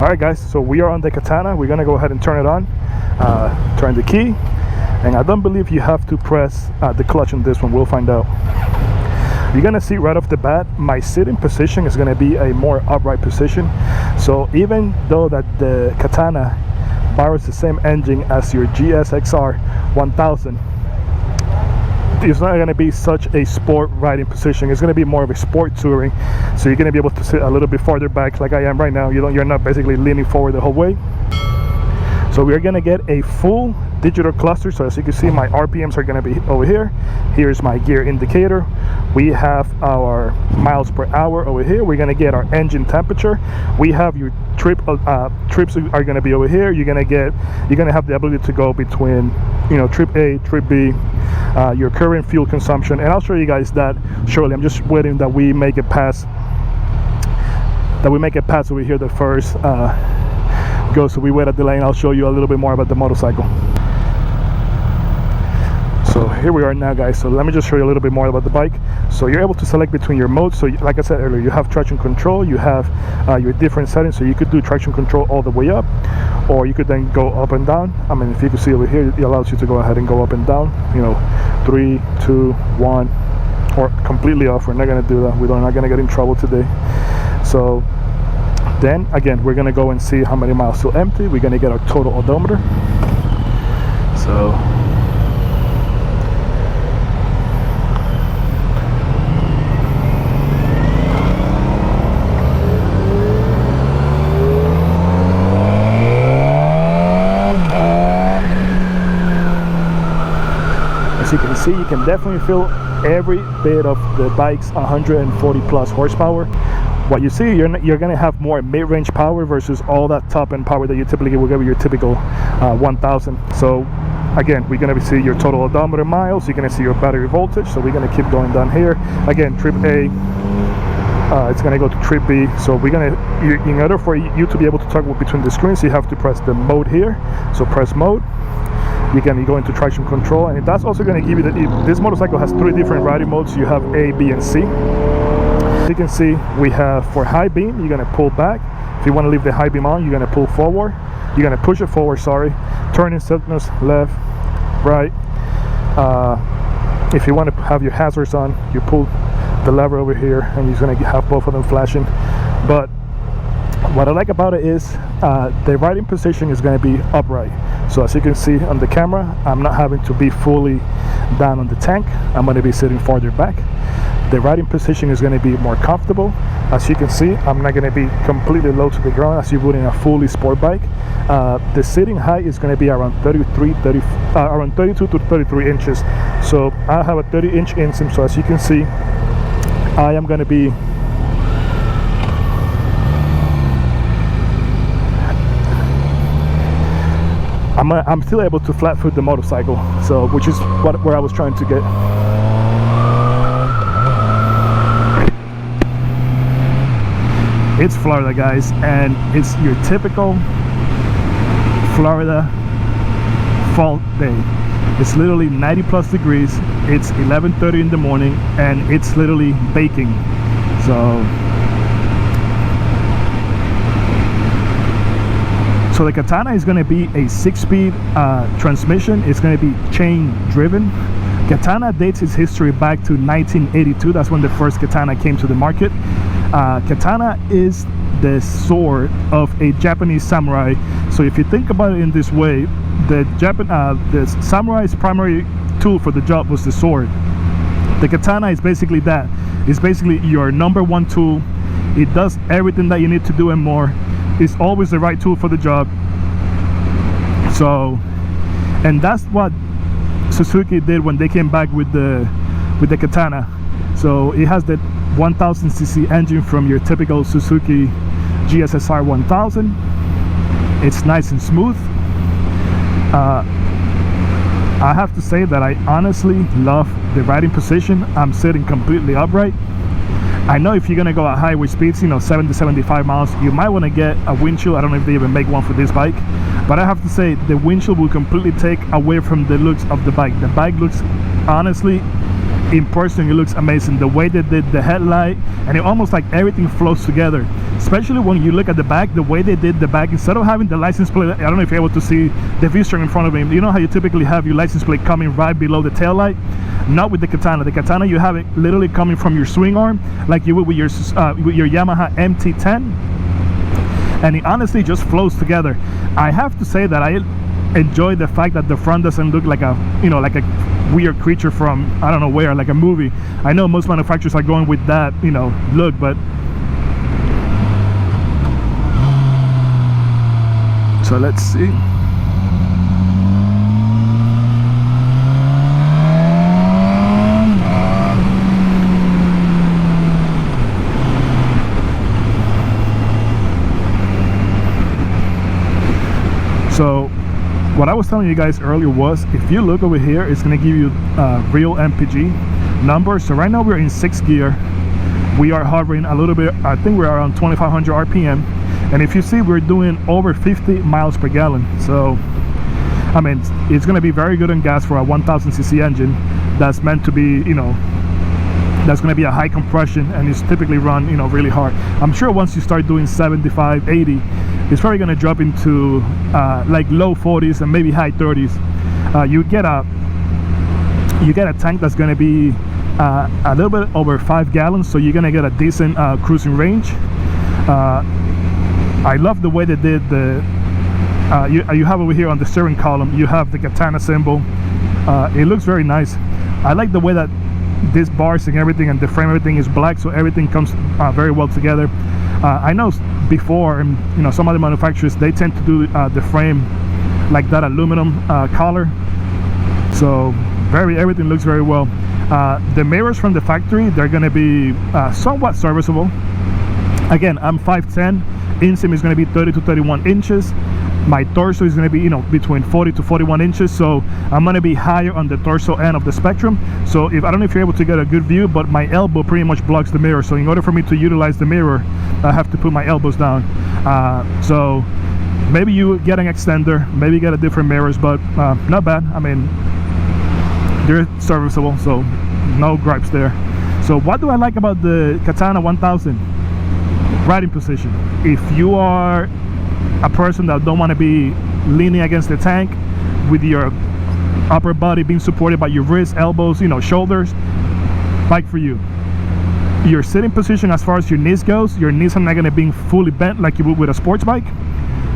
Alright guys, so we are on the Katana. We're gonna go ahead and turn it on, turn the key, and I don't believe you have to press the clutch on this one. We'll find out. You're gonna see right off the bat, my sitting position is gonna be a more upright position. So even though that the Katana borrows the same engine as your GSX-R1000, it's not going to be such a sport riding position. It's going to be more of a sport touring, so you're going to be able to sit a little bit farther back like I am right now. You're not basically leaning forward the whole way. So we're going to get a full digital cluster. So as you can see, my RPMs are going to be over here. Here's my gear indicator. We have our miles per hour over here. We're going to get our engine temperature. We have your trips are going to be over here. You're going to have the ability to go between, trip A, trip B, your current fuel consumption, and I'll show you guys that shortly. I'm just waiting that we make it past over here the first go, so we wait at the lane. I'll show you a little bit more about the motorcycle. So here we are now, guys. So let me just show you a little bit more about the bike. So you're able to select between your modes. So like I said earlier, you have traction control, you have your different settings. So you could do traction control all the way up, or you could then go up and down. I mean, if you can see over here, it allows you to go ahead and go up and down, 3, 2, 1, or completely off. We're not going to do that. We're not going to get in trouble today. So then again, we're going to go and see how many miles still empty. We're going to get our total odometer. So as you can see, you can definitely feel every bit of the bike's 140 plus horsepower. What you see, you're going to have more mid-range power versus all that top-end power that you typically will get with your typical 1000. So again, we're going to see your total odometer miles. You're going to see your battery voltage. So we're going to keep going down here. Again, trip A, it's going to go to trip B. So we're going to, in order for you to be able to toggle between the screens, you have to press the mode here. So press mode. You can go into traction control, and that's also going to give you this motorcycle has 3 different riding modes. You have A, B, and C. You can see we have, for high beam, you're going to pull back. If you want to leave the high beam on, you're going to pull forward. You're going to push it forward, turning signals left, right. If you want to have your hazards on, you pull the lever over here, and you're going to have both of them flashing. But what I like about it is the riding position is going to be upright. So as you can see on the camera, I'm not having to be fully down on the tank. I'm going to be sitting farther back. The riding position is going to be more comfortable. As you can see, I'm not going to be completely low to the ground as you would in a fully sport bike. The sitting height is going to be around 32 to 33 inches. So I have a 30-inch inseam. So as you can see, I am going to be I'm still able to flat foot the motorcycle, so which is where I was trying to get. It's Florida, guys, and it's your typical Florida fall day. It's literally 90 plus degrees. It's 11:30 in the morning, and it's literally baking. So the Katana is going to be a 6-speed transmission. It's going to be chain driven. Katana dates its history back to 1982. That's when the first Katana came to the market. Katana is the sword of a Japanese samurai. So if you think about it in this way, the samurai's primary tool for the job was the sword. The Katana is basically that. It's basically your #1 tool. It does everything that you need to do and more. It's always the right tool for the job. So, and that's what Suzuki did when they came back with the Katana. So it has the 1000cc engine from your typical Suzuki GSX-R1000. It's nice and smooth. I have to say that I honestly love the riding position. I'm sitting completely upright. I know if you're gonna go at highway speeds, 7 to 75 miles, you might want to get a windshield. I don't know if they even make one for this bike, but I have to say the windshield will completely take away from the looks of the bike. The bike looks honestly in person it looks amazing. The way they did the headlight, and it almost like everything flows together, especially when you look at the back. The way they did the back, instead of having the license plate, I don't know if you're able to see the V-string in front of him. You know how you typically have your license plate coming right below the tail light? Not with the Katana. The Katana, you have it literally coming from your swing arm like you would with your Yamaha MT-10, and it honestly just flows together. I have to say that I enjoy the fact that the front doesn't look like a, you know, like a weird creature from I don't know where, like a movie. I know most manufacturers are going with that, you know, look, but so let's see. So what I was telling you guys earlier was, if you look over here, it's going to give you real MPG numbers. So right now we're in 6th gear. We are hovering a little bit, I think we're around 2500 RPM. And if you see, we're doing over 50 miles per gallon. So, I mean, it's going to be very good on gas for a 1000cc engine that's meant to be, you know, that's going to be a high compression and it's typically run, you know, really hard. I'm sure once you start doing 75, 80, it's probably going to drop into like low 40s and maybe high 30s. You get a tank that's going to be a little bit over 5 gallons, so you're going to get a decent cruising range. I love the way they did the you have over here on the steering column, you have the Katana symbol. It looks very nice. I like the way that these bars and everything and the frame, everything is black, so everything comes very well together. I know before, and you know, some other manufacturers, they tend to do the frame like that aluminum color, so everything looks very well. The mirrors from the factory, they're going to be somewhat serviceable. Again, I'm 5'10", inseam is going to be 30 to 31 inches. My torso is going to be, you know, between 40 to 41 inches, so I'm going to be higher on the torso end of the spectrum. So if I don't know if you're able to get a good view, but my elbow pretty much blocks the mirror, so in order for me to utilize the mirror, I have to put my elbows down. So maybe you get an extender, maybe get a different mirrors, but not bad. I mean, they're serviceable, so no gripes there. So what do I like about the Katana 1000? Riding position. If you are a person that don't want to be leaning against the tank with your upper body being supported by your wrists, elbows, you know, shoulders, bike for you. Your sitting position, as far as your knees goes, your knees are not going to be fully bent like you would with a sports bike.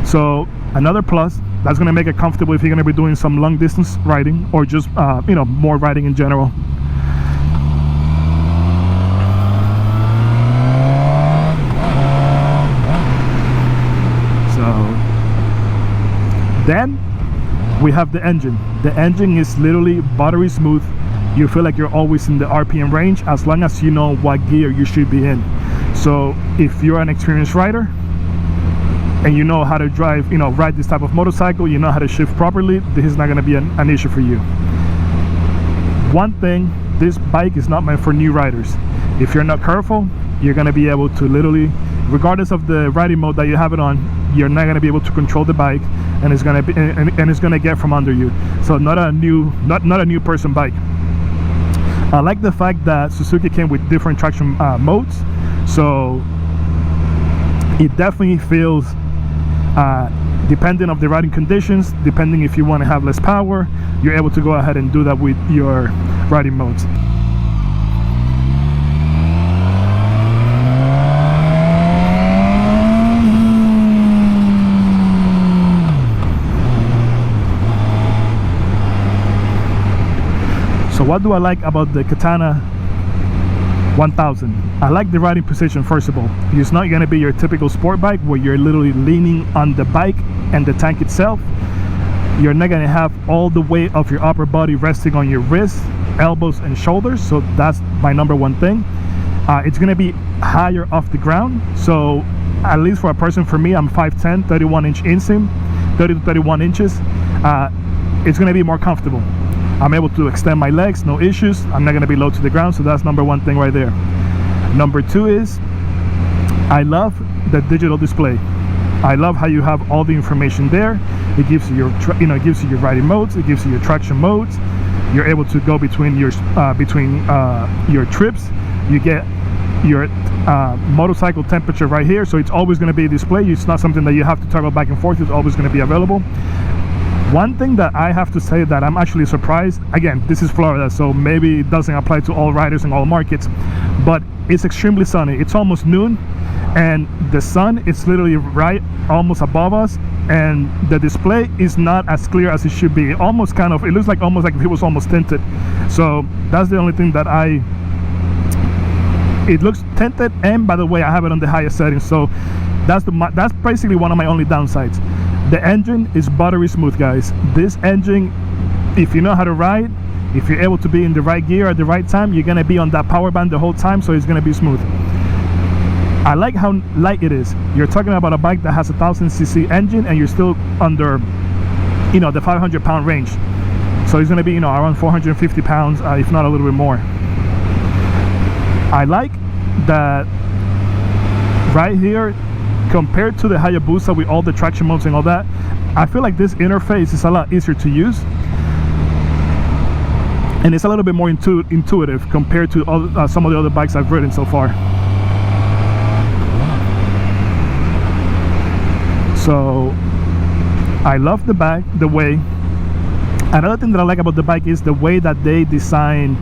So another plus, that's going to make it comfortable if you're going to be doing some long distance riding or just you know, more riding in general. Then we have the engine. The engine is literally buttery smooth. You feel like you're always in the RPM range as long as you know what gear you should be in. So if you're an experienced rider and you know how to drive, you know, ride this type of motorcycle, you know how to shift properly, this is not going to be an issue for you. One thing, this bike is not meant for new riders. If you're not careful, you're going to be able to literally, regardless of the riding mode that you have it on, you're not going to be able to control the bike, and it's going to be and it's going to get from under you. So not a new person bike. I like the fact that Suzuki came with different traction modes, so it definitely feels depending on the riding conditions, depending if you want to have less power, you're able to go ahead and do that with your riding modes. So what do I like about the Katana 1000? I like the riding position, first of all. It's not going to be your typical sport bike where you're literally leaning on the bike and the tank itself. You're not going to have all the weight of your upper body resting on your wrists, elbows, and shoulders. So that's my number one thing. It's going to be higher off the ground. So at least for a person, for me, I'm 5'10", 31-inch inseam, 30 to 31 inches. It's going to be more comfortable. I'm able to extend my legs, no issues. I'm not going to be low to the ground, so that's number one thing right there. Number two is, I love the digital display. I love how you have all the information there. It gives you your, it gives you your riding modes. It gives you your traction modes. You're able to go between your trips. You get your motorcycle temperature right here, so it's always going to be displayed. It's not something that you have to toggle back and forth. It's always going to be available. One thing that I have to say that I'm actually surprised, again, this is Florida, so maybe it doesn't apply to all riders in all markets, but it's extremely sunny. It's almost noon, and the sun is literally right almost above us, and the display is not as clear as it should be. Almost kind of, it looks like almost like it was almost tinted. So that's the only thing that it looks tinted, and by the way, I have it on the highest setting, so that's basically one of my only downsides. The engine is buttery smooth, guys. This engine, if you know how to ride, if you're able to be in the right gear at the right time, you're gonna be on that power band the whole time, so it's gonna be smooth. I like how light it is. You're talking about a bike that has a 1000cc engine, and you're still under, you know, the 500-pound range. So it's gonna be, you know, around 450 pounds, if not a little bit more. I like that right here, compared to the Hayabusa with all the traction modes and all that, I feel like this interface is a lot easier to use, and it's a little bit more intuitive compared to all, some of the other bikes I've ridden so far. So I love the bike, the way. Another thing that I like about the bike is the way that they design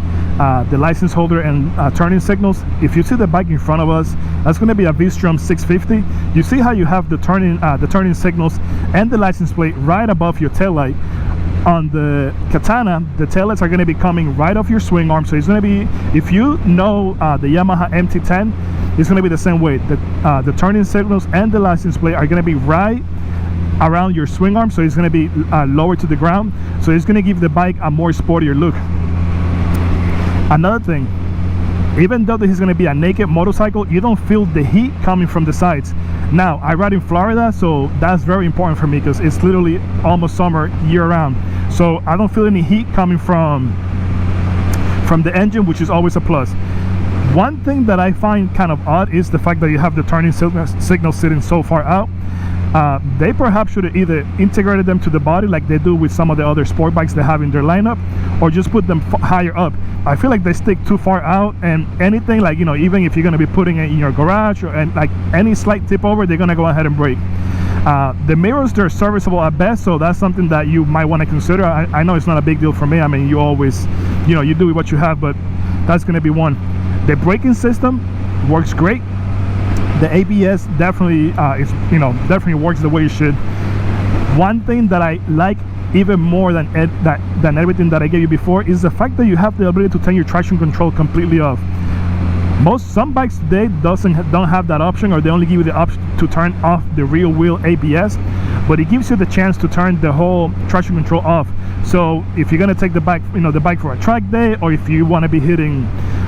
the license holder and turning signals. If you see the bike in front of us, that's going to be a V-Strom 650. You see how you have the turning signals and the license plate right above your tail light. On the Katana, the taillights are going to be coming right off your swing arm, so it's going to be, if you know the Yamaha MT-10, it's going to be the same way. The turning signals and the license plate are going to be right around your swing arm, so it's going to be lower to the ground, so it's going to give the bike a more sportier look. Another thing, even though this is going to be a naked motorcycle, you don't feel the heat coming from the sides. Now, I ride in Florida, so that's very important for me because it's literally almost summer year-round. So I don't feel any heat coming from the engine, which is always a plus. One thing that I find kind of odd is the fact that you have the turning signal sitting so far out. They perhaps should have either integrated them to the body like they do with some of the other sport bikes they have in their lineup, or just put them higher up. I feel like they stick too far out, and anything like, you know, even if you're going to be putting it in your garage, and like any slight tip over, they're going to go ahead and break. The mirrors, they're serviceable at best, so that's something that you might want to consider. I know it's not a big deal for me. I mean, you always, you know, you do what you have, but that's going to be one. The braking system works great. The ABS definitely definitely works the way it should. One thing that I like even more than everything that I gave you before is the fact that you have the ability to turn your traction control completely off. Some bikes today don't have that option, or they only give you the option to turn off the rear wheel ABS, but it gives you the chance to turn the whole traction control off. So if you're going to take the bike for a track day, or if you want to be hitting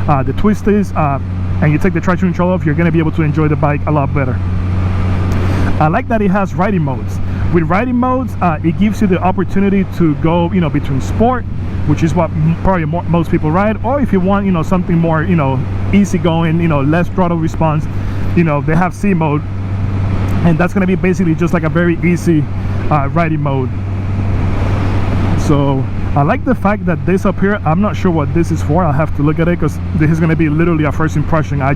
the twisties, and you take the traction control off, you're going to be able to enjoy the bike a lot better. I like that it has riding modes. With riding modes, it gives you the opportunity to go, you know, between sport, which is what probably most people ride, or if you want, you know, something more, you know, easy going, you know, less throttle response, you know, they have C mode, and that's going to be basically just like a very easy riding mode. So I like the fact that this up here, I'm not sure what this is for. I'll have to look at it, because this is going to be literally a first impression. I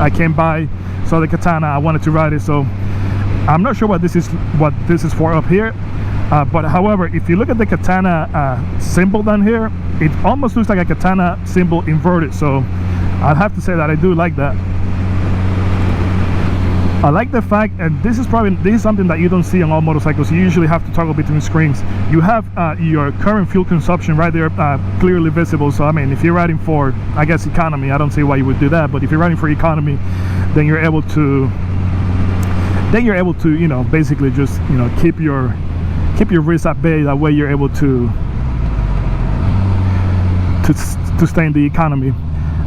came by, saw the Katana, I wanted to ride it, so I'm not sure what this is for up here. But however, if you look at the Katana symbol down here, it almost looks like a Katana symbol inverted, so I'll have to say that I do like that. I like the fact, and this is something that you don't see on all motorcycles. You usually have to toggle between screens. You have your current fuel consumption right there, clearly visible. So I mean, if you're riding for, I guess, economy, I don't see why you would do that. But if you're riding for economy, then you're able to you know, basically just, you know, keep your wrist at bay. That way you're able to stay in the economy.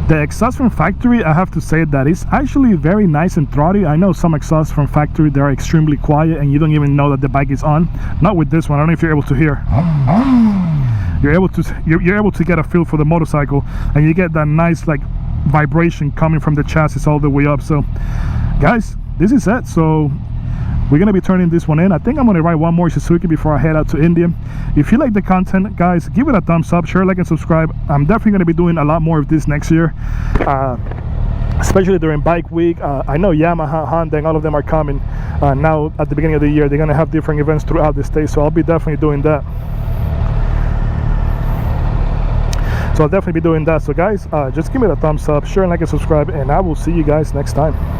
The exhaust from factory, I have to say that it's actually very nice and throaty. I know some exhausts from factory, they're extremely quiet and you don't even know that the bike is on. Not with this one. I don't know if you're able to hear. You're able to get a feel for the motorcycle, and you get that nice like vibration coming from the chassis all the way up. So guys, this is it. So we're gonna be turning this one in. I think I'm gonna ride one more Suzuki before I head out to India. If you like the content, guys, give it a thumbs up, share, like, and subscribe. I'm definitely gonna be doing a lot more of this next year, especially during bike week. I know Yamaha, Honda, and all of them are coming now at the beginning of the year. They're gonna have different events throughout the state, so I'll be definitely doing that. So I'll definitely be doing that. So guys, just give me a thumbs up, share, like, and subscribe, and I will see you guys next time.